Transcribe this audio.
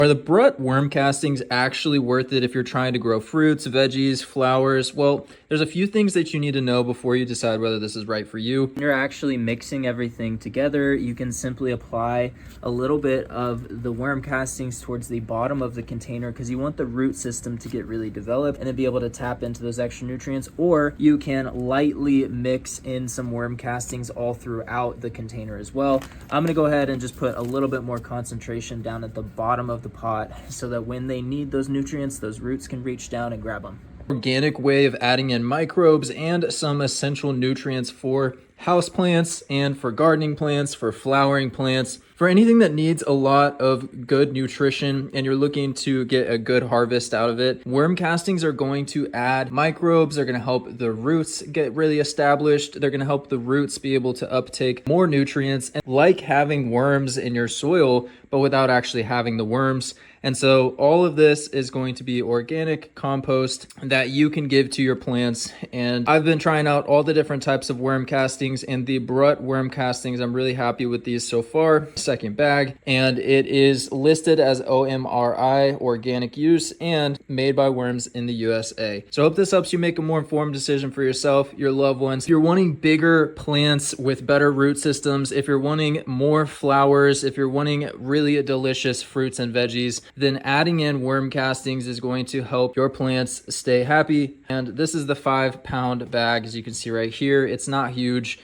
Are the brut worm castings actually worth it if you're trying to grow fruits, veggies, flowers? Well, there's a few things that you need to know before you decide whether this is right for you. When you're actually mixing everything together, you can simply apply a little bit of the worm castings towards the bottom of the container because you want the root system to get really developed and then be able to tap into those extra nutrients. Or you can lightly mix in some worm castings all throughout the container as well. I'm gonna go ahead and just put a little bit more concentration down at the bottom of the pot so that when they need those nutrients, those roots can reach down and grab them. Organic way of adding in microbes and some essential nutrients for houseplants and for gardening plants, for flowering plants, for anything that needs a lot of good nutrition and you're looking to get a good harvest out of it. Worm castings are going to add microbes. They're going to help the roots get really established. They're going to help the roots be able to uptake more nutrients, and like having worms in your soil, but without actually having the worms. And so all of this is going to be organic compost that you can give to your plants. And I've been trying out all the different types of worm castings, and the brut worm castings, I'm really happy with these so far. Second bag, and it is listed as OMRI, organic use, and made by worms in the USA. So I hope this helps you make a more informed decision for yourself, your loved ones. If you're wanting bigger plants with better root systems, if you're wanting more flowers, if you're wanting really delicious fruits and veggies, then adding in worm castings is going to help your plants stay happy. And this is the 5-pound bag, as you can see right here. It's not huge.